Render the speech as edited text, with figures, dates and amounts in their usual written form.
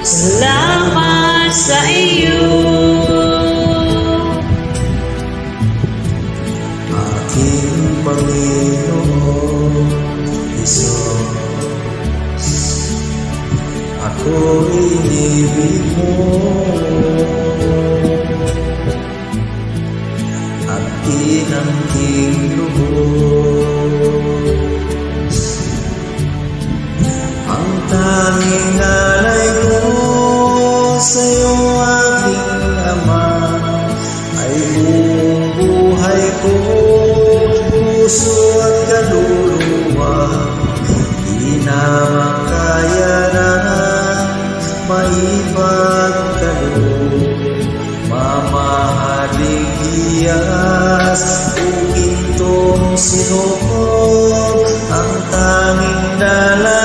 Salamat sa iyo. Aking Panginoon Jesus, ako inibig mo at inangking lubos. Ang tanging alay ko sa'yo, aking Ama, ay buong buhay ko, puso at kaluluwa. Di na makaya na maipagtalo, mamahaling hiyas o gintong sinukob, ang tanging dala